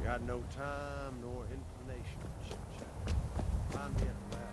Got no time nor inclination for chit-chat. Find me at the lab.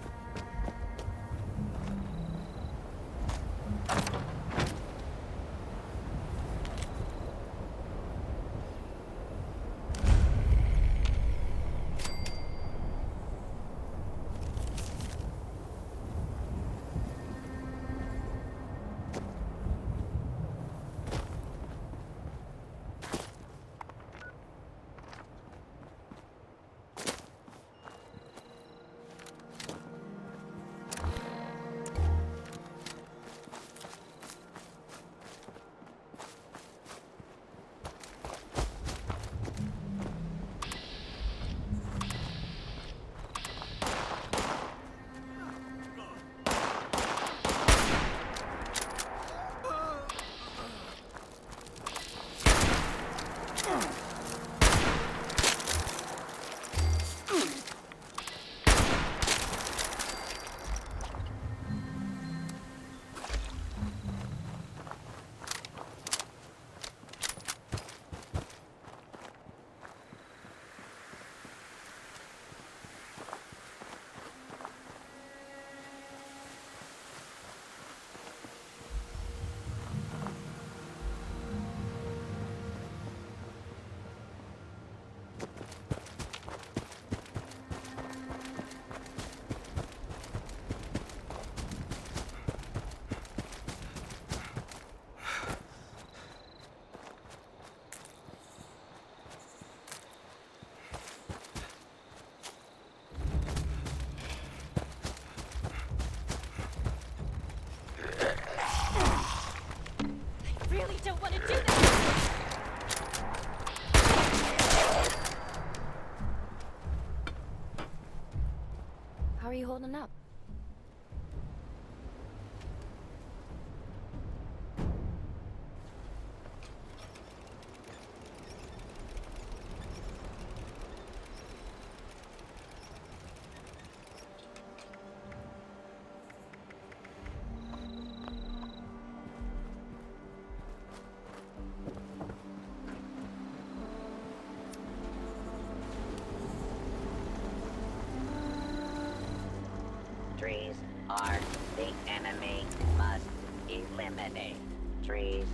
Really don't want to do this! How are you holding up? Trees are the enemy. Must eliminate trees.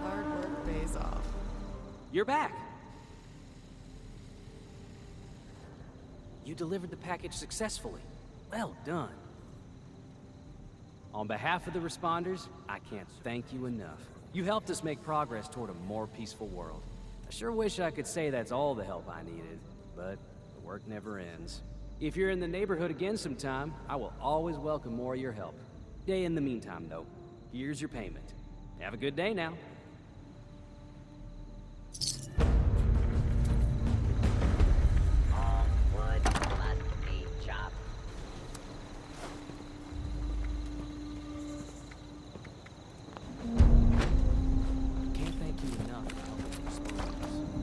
Hard work pays off. You're back! You delivered the package successfully. Well done. On behalf of the responders, I can't thank you enough. You helped us make progress toward a more peaceful world. I sure wish I could say that's all the help I needed, but the work never ends. If you're in the neighborhood again sometime, I will always welcome more of your help. In the meantime, though, here's your payment. Have a good day now. All wood must be chopped. Can't thank you enough for helping explore this.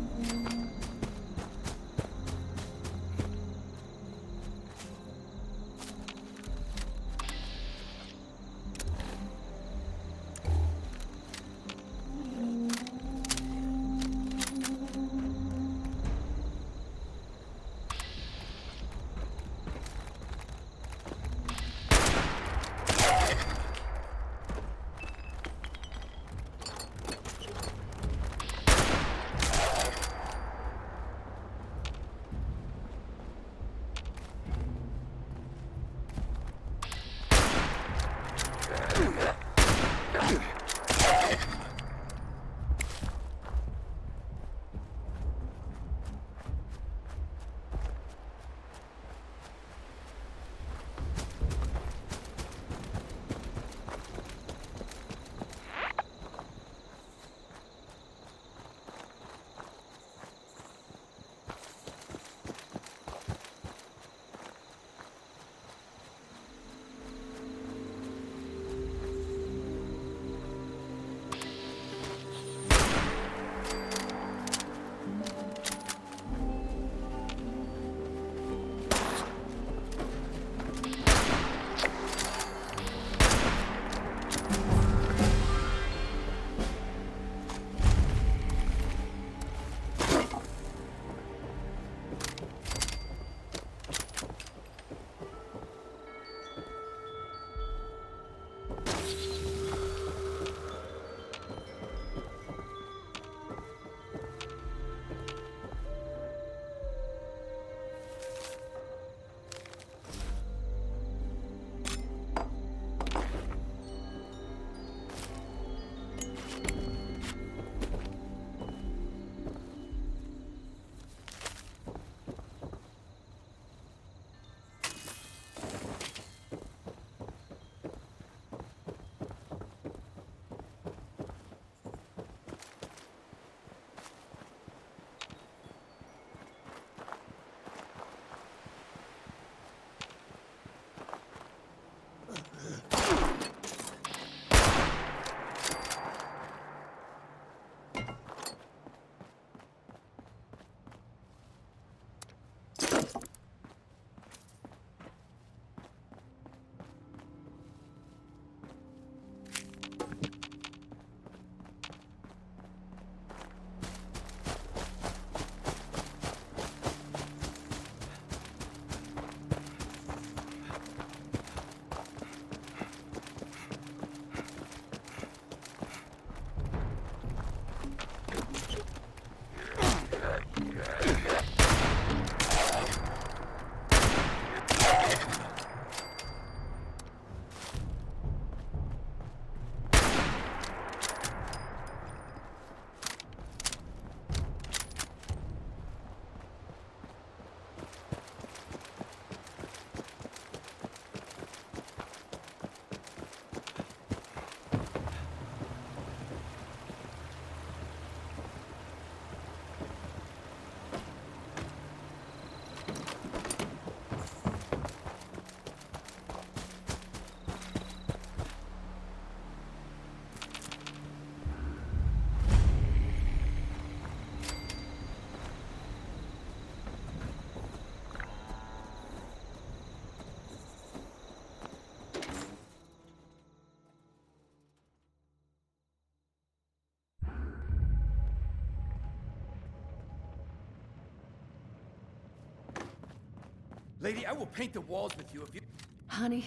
Lady, I will paint the walls with you if you... Honey,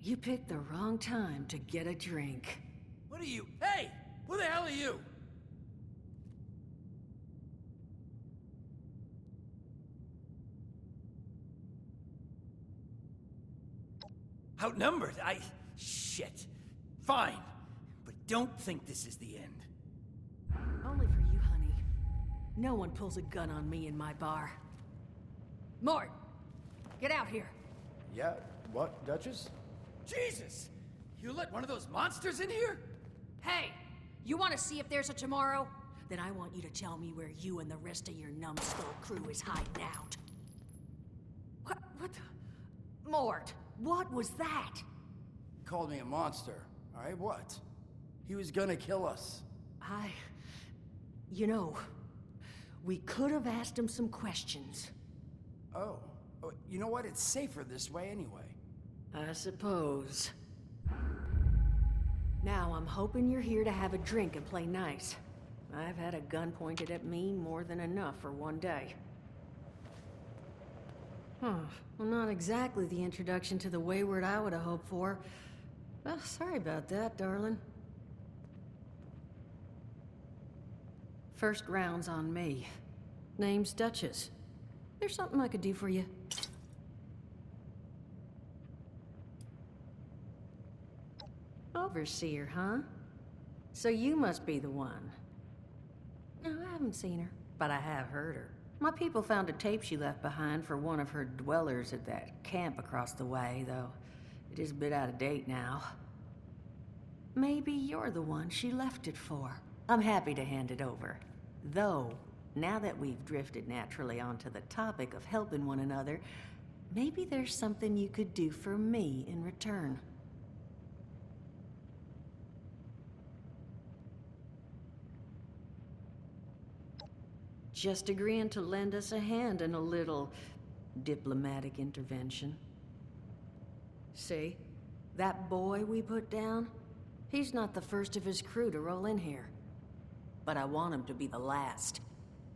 you picked the wrong time to get a drink. What are you? Hey! Who the hell are you? Outnumbered? Shit. Fine. But don't think this is the end. Only for you, honey. No one pulls a gun on me in my bar. Mort! Get out here! Yeah, what, Duchess? Jesus! You let one of those monsters in here? Hey! You want to see if there's a tomorrow? Then I want you to tell me where you and the rest of your numbskull crew is hiding out. What the... Mort, what was that? Called me a monster. All right, what? He was gonna kill us. You know, we could have asked him some questions. Oh, you know what? It's safer this way anyway. I suppose. Now I'm hoping you're here to have a drink and play nice. I've had a gun pointed at me more than enough for one day. Well, not exactly the introduction to the wayward I would have hoped for. Well, sorry about that, darling. First round's on me. Name's Duchess. There's something I could do for you. Overseer, huh? So you must be the one. No, I haven't seen her, but I have heard her. My people found a tape she left behind for one of her dwellers at that camp across the way, though it is a bit out of date now. Maybe you're the one she left it for. I'm happy to hand it over. Though, now that we've drifted naturally onto the topic of helping one another, maybe there's something you could do for me in return. Just agreeing to lend us a hand in a little diplomatic intervention. See? That boy we put down? He's not the first of his crew to roll in here. But I want him to be the last.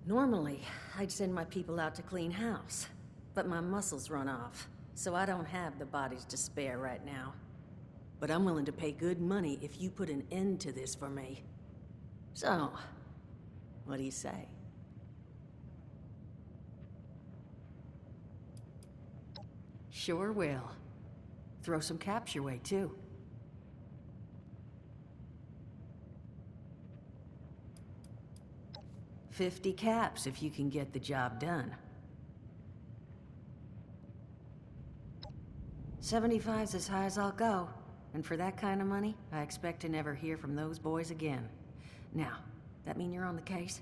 Normally, I'd send my people out to clean house. But my muscles run off, so I don't have the bodies to spare right now. But I'm willing to pay good money if you put an end to this for me. So, what do you say? Sure will. Throw some caps your way, too. $50 caps if you can get the job done. 75's as high as I'll go. And for that kind of money, I expect to never hear from those boys again. Now, that mean you're on the case?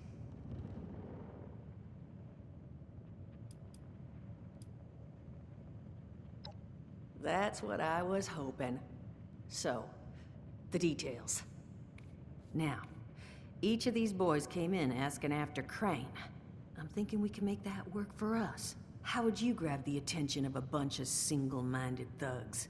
That's what I was hoping. So, the details. Now, each of these boys came in asking after Crane. I'm thinking we can make that work for us. How would you grab the attention of a bunch of single-minded thugs?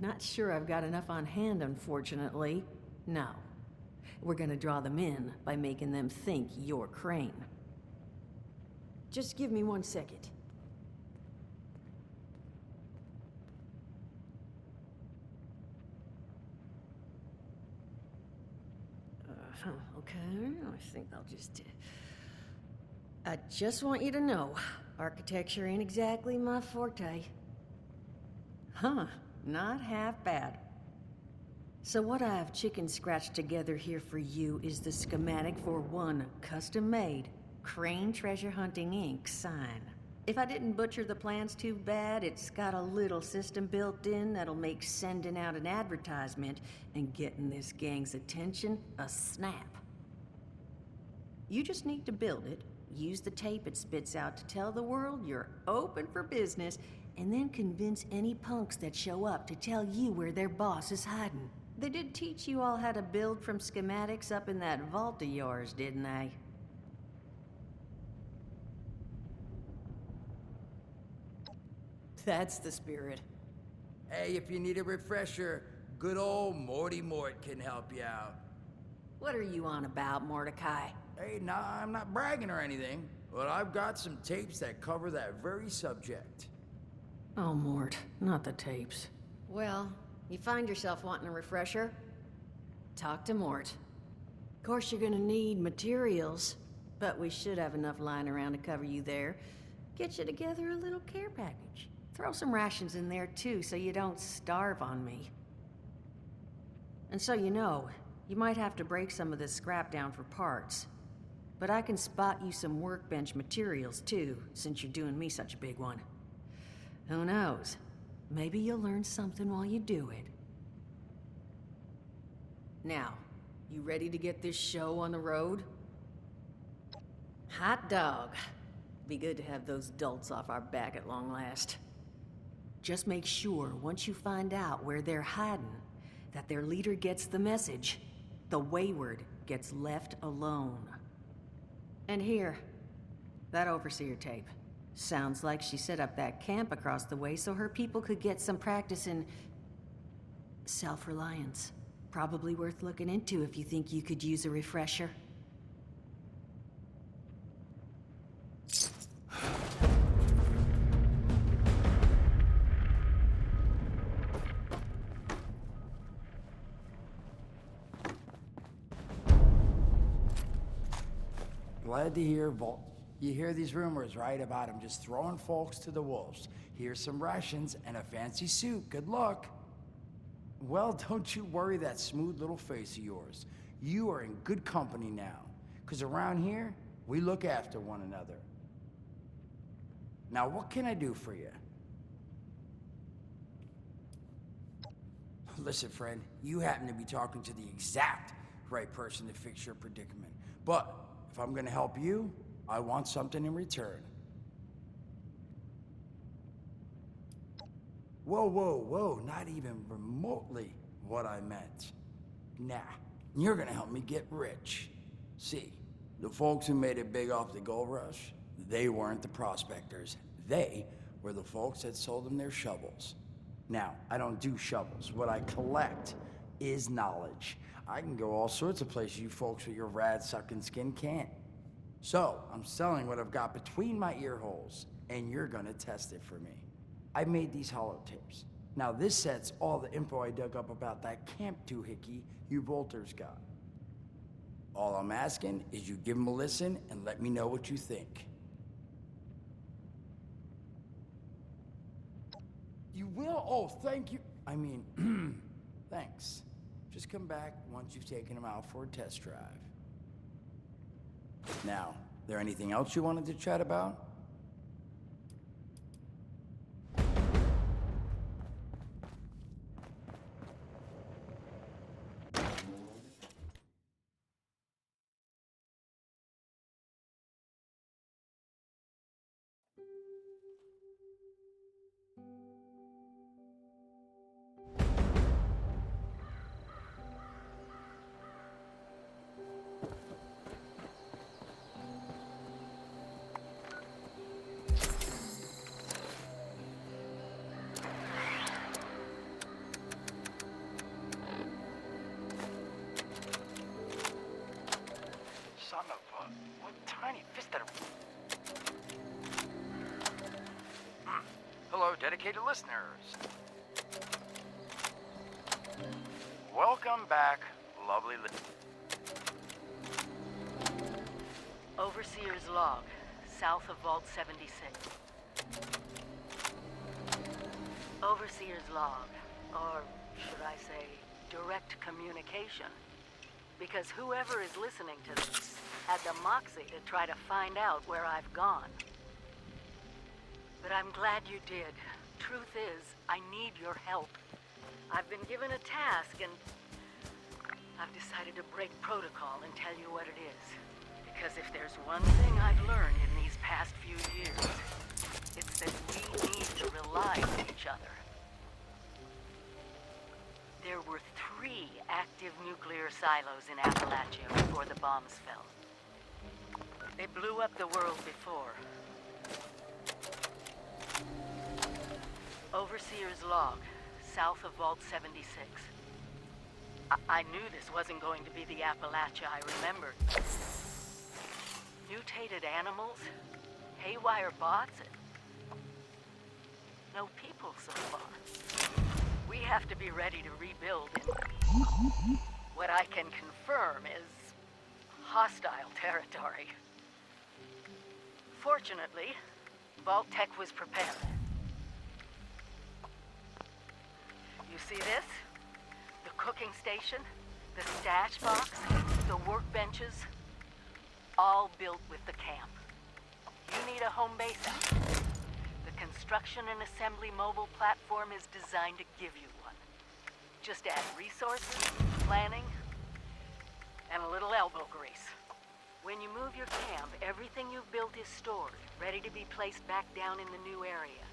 Not sure I've got enough on hand, unfortunately. No. We're gonna draw them in by making them think you're Crane. Just give me 1 second. Okay, I think I'll just... I just want you to know, architecture ain't exactly my forte. Huh. Not half bad. So what I've chicken scratched together here for you is the schematic for one custom-made Crane Treasure Hunting Inc. sign. If I didn't butcher the plans too bad, it's got a little system built in that'll make sending out an advertisement and getting this gang's attention a snap. You just need to build it, use the tape it spits out to tell the world you're open for business, and then convince any punks that show up to tell you where their boss is hiding. They did teach you all how to build from schematics up in that vault of yours, didn't they? That's the spirit. Hey, if you need a refresher, good old Morty Mort can help you out. What are you on about, Mordecai? Hey, nah, I'm not bragging or anything, but I've got some tapes that cover that very subject. Oh, Mort, not the tapes. Well, you find yourself wanting a refresher? Talk to Mort. Of course, you're gonna need materials, but we should have enough lying around to cover you there. Get you together a little care package. Throw some rations in there, too, so you don't starve on me. And so you know, you might have to break some of this scrap down for parts. But I can spot you some workbench materials, too, since you're doing me such a big one. Who knows? Maybe you'll learn something while you do it. Now, you ready to get this show on the road? Hot dog. Be good to have those dolts off our back at long last. Just make sure, once you find out where they're hiding, that their leader gets the message. The wayward gets left alone. And here, that overseer tape. Sounds like she set up that camp across the way so her people could get some practice in self-reliance. Probably worth looking into if you think you could use a refresher. Glad to hear, Vault. You hear these rumors, right, about him just throwing folks to the wolves. Here's some rations and a fancy suit. Good luck. Well, don't you worry that smooth little face of yours. You are in good company now. Because around here, we look after one another. Now, what can I do for you? Listen, friend, you happen to be talking to the exact right person to fix your predicament. But if I'm gonna help you, I want something in return. Whoa, whoa, whoa, not even remotely what I meant. Nah, you're gonna help me get rich. See, the folks who made it big off the gold rush, they weren't the prospectors. They were the folks that sold them their shovels. Now, I don't do shovels. What I collect is knowledge. I can go all sorts of places you folks with your rad-sucking skin can't. So, I'm selling what I've got between my ear holes, and you're gonna test it for me. I made these holotapes. Now, this set's all the info I dug up about that camp doohickey you Volters got. All I'm asking is you give them a listen and let me know what you think. You will? Oh, thank you. I mean, thanks. Just come back once you've taken them out for a test drive. Now, there anything else you wanted to chat about? Son of a... What tiny fisted... Hello, dedicated listeners. Welcome back, lovely Overseer's log, south of Vault 76. Overseer's log, or should I say, direct communication. Because whoever is listening to this had the moxie to try to find out where I've gone. But I'm glad you did. Truth is, I need your help. I've been given a task and I've decided to break protocol and tell you what it is. Because if there's one thing I've learned in these past few years, it's that we need to rely on each other. There were 3 active nuclear silos in Appalachia before the bombs fell. They blew up the world before. Overseer's log, south of Vault 76. I knew this wasn't going to be the Appalachia I remembered. Mutated animals, haywire bots, and no people so far. We have to be ready to rebuild in what I can confirm is hostile territory. Fortunately, Vault Tech was prepared. You see this? The cooking station, the stash box, the workbenches, all built with the camp. You need a home base out there. The construction and assembly mobile platform is designed to give you one. Just add resources, planning, and a little elbow grease. When you move your camp, everything you've built is stored, ready to be placed back down in the new area.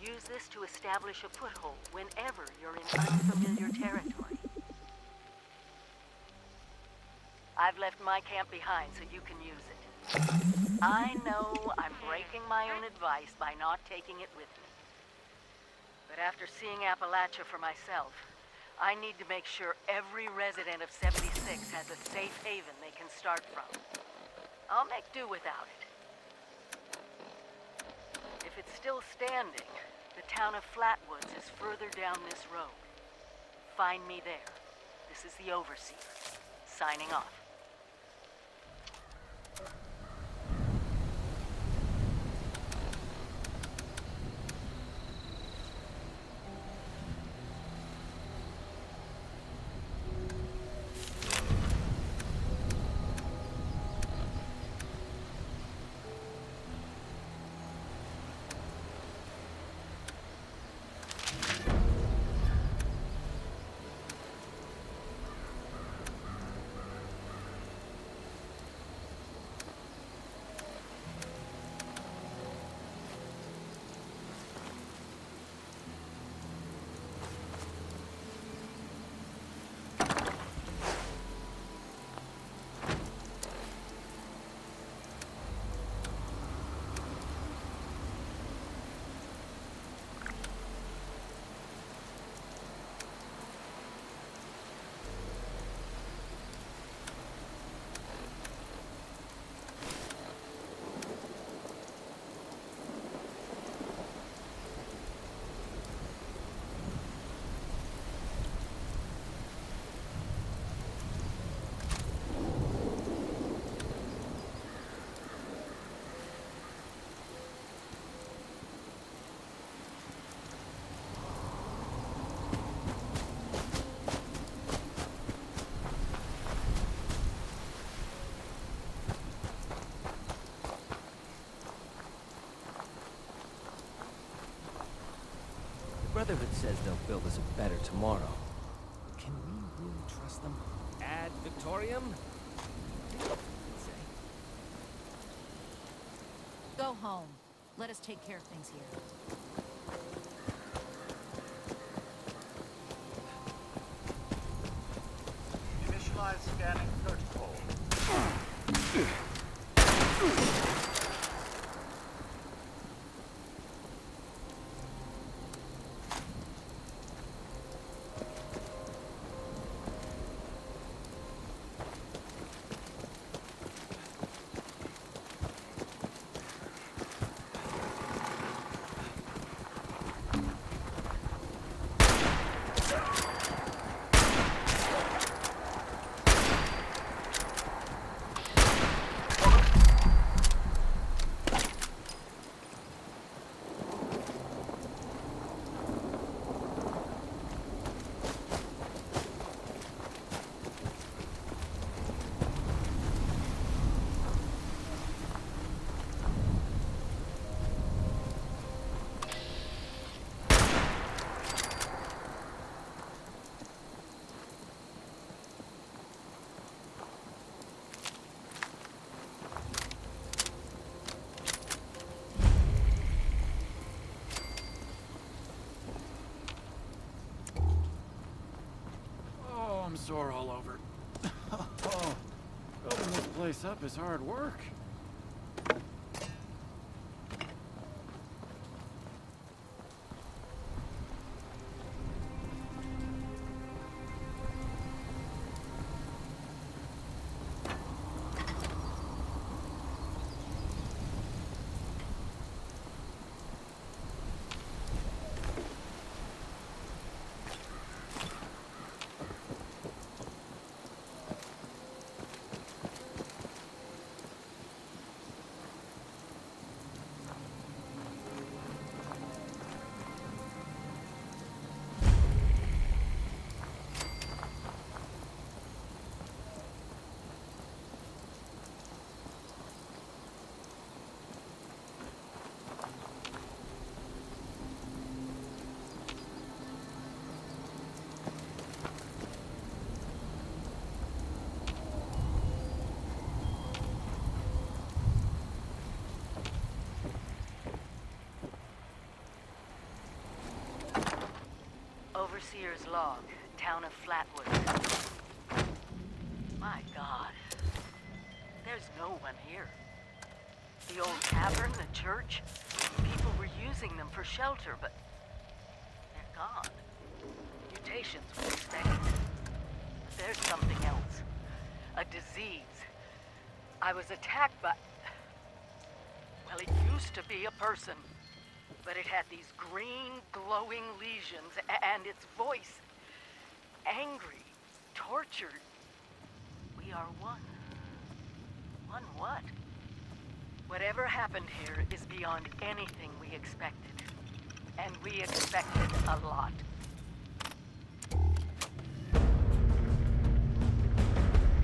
Use this to establish a foothold whenever you're in unfamiliar territory. I've left my camp behind so you can use it. I know I'm breaking my own advice by not taking it with me. But after seeing Appalachia for myself, I need to make sure every resident of 76 has a safe haven they can start from. I'll make do without it. If it's still standing, the town of Flatwoods is further down this road. Find me there. This is the Overseer, signing off. Brotherhood says they'll build us a better tomorrow. Can we really trust them? Ad Victorium? Go home. Let us take care of things here. Initialize scanning protocol. I'm sore all over. Oh, building this place up is hard work. Overseer's log, town of Flatwood. My God. There's no one here. The old tavern, the church, people were using them for shelter, but they're gone. Mutations were expected. But there's something else. A disease. I was attacked by... Well, it used to be a person. But it had these green, glowing lesions, and its voice... angry, tortured. We are one. One what? Whatever happened here is beyond anything we expected. And we expected a lot.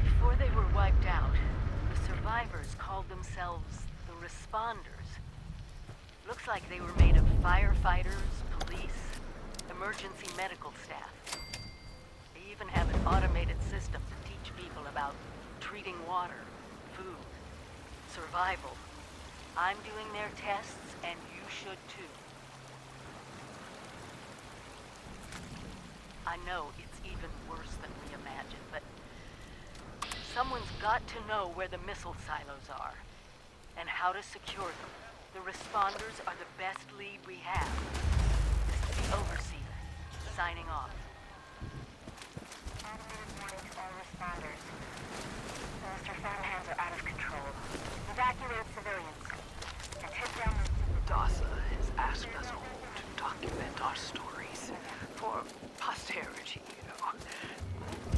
Before they were wiped out, the survivors called themselves the Responders. Looks like they were made of firefighters, police, emergency medical staff. They even have an automated system to teach people about treating water, food, survival. I'm doing their tests, and you should too. I know it's even worse than we imagined, but someone's got to know where the missile silos are, and how to secure them. The Responders are the best lead we have. This is the Overseer, signing off. Automated warning to all Responders. Mr. Farmhands are out of control. Evacuate civilians. And take down the... DASA has asked us all to document our stories for posterity, you know.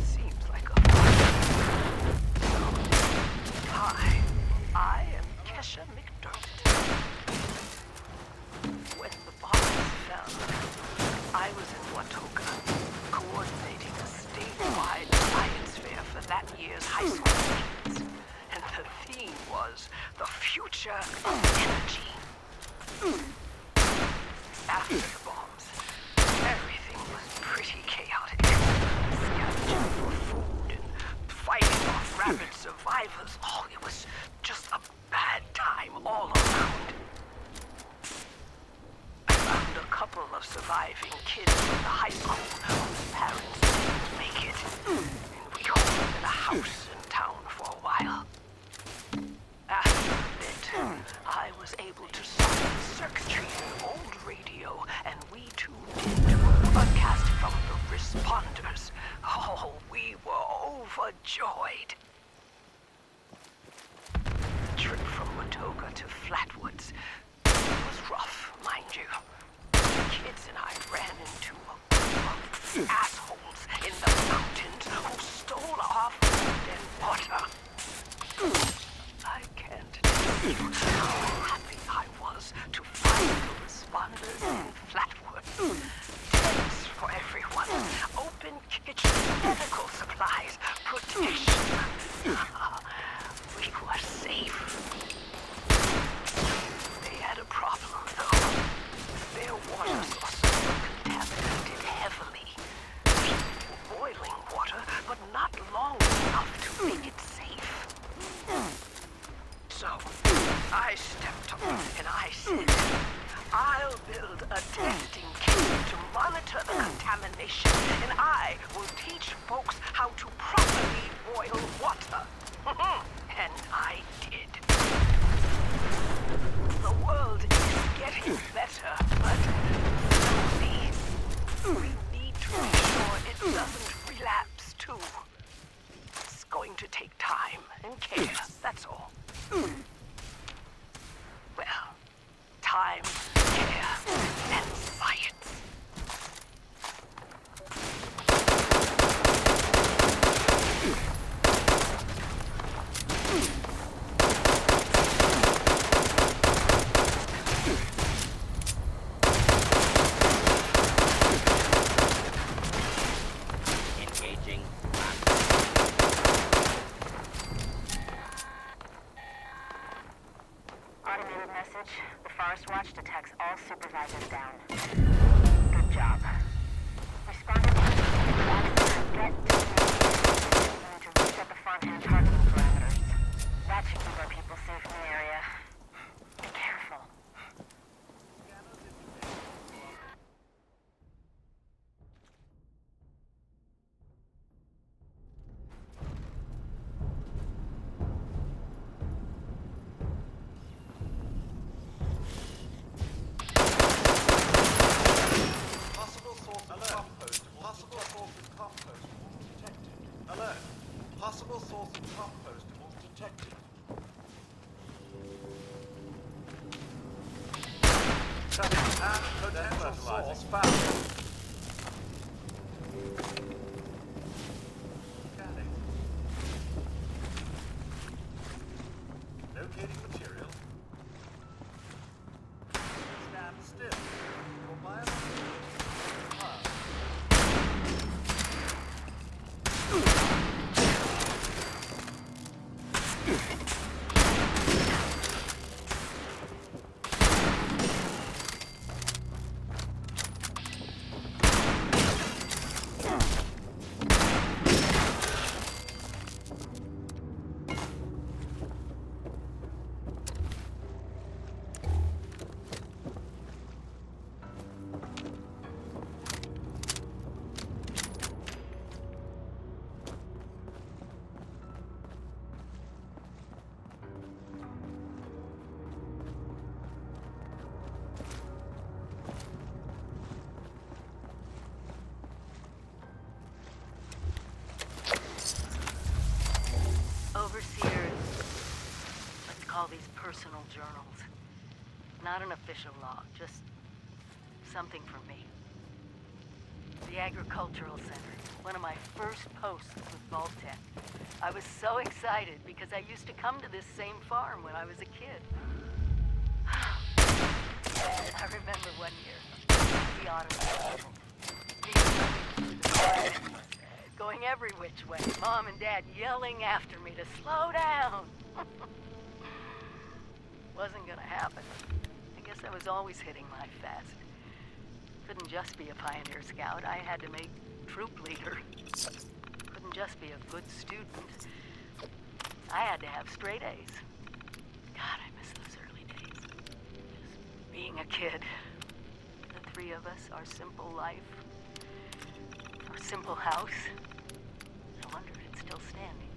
Seems like a... Hi, I am Kesha McDermott. When the bombs fell, I was in Watoga, coordinating a statewide science fair for that year's high school kids. And the theme was the future of energy. After the bombs, everything was pretty chaotic. Scavenging for food and fighting off rabid survivors. Oh, it was just a bad time all around. I found a couple of surviving kids from the high school whose parents didn't make it. And we held them in a house in town for a while. After a bit, I was able to solve the circuitry in an old radio, and we tuned into a broadcast from the Responders. Oh, we were overjoyed. The trip from Watoga to Flatwoods was rough, mind you. The kids and I ran into a group of assholes in the mountains who stole our food and water. I can't tell you how happy I was to find the Responders in Flatwood. Tents for everyone, open kitchen, medical supplies, protection. We were safe. They had a problem, though. Their water sources were contaminated heavily. Boiling water, but not long enough to make it safe. So, I stepped up and I said, I'll build a testing kit to monitor the contamination, and I will teach folks how to properly boil water. And I did. The world is getting better, but slowly. We need to make sure it doesn't relapse, too. It's going to take time and care, that's all. Well, time, care, and science. out. Scanning. Locating material. Stand still. For biological. Overseers, let's call these personal journals. Not an official log, just something for me. The Agricultural Center, one of my first posts with Vault-Tec. I was so excited because I used to come to this same farm when I was a kid. I remember one year, the autumn, going every which way, Mom and Dad yelling after me to slow down. Wasn't gonna happen. I guess I was always hitting my fast. Couldn't just be a pioneer scout. I had to make troop leader. Couldn't just be a good student. I had to have straight A's. God, I miss those early days. Just being a kid. The three of us, our simple life, our simple house. No wonder it's still standing.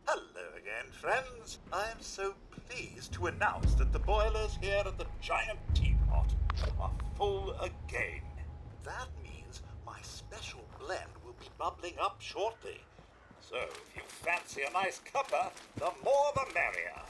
Hello again, friends. I am so pleased to announce that the boilers here at the Giant Teapot are full again. That means my special blend will be bubbling up shortly. So if you fancy a nice cuppa, the more the merrier.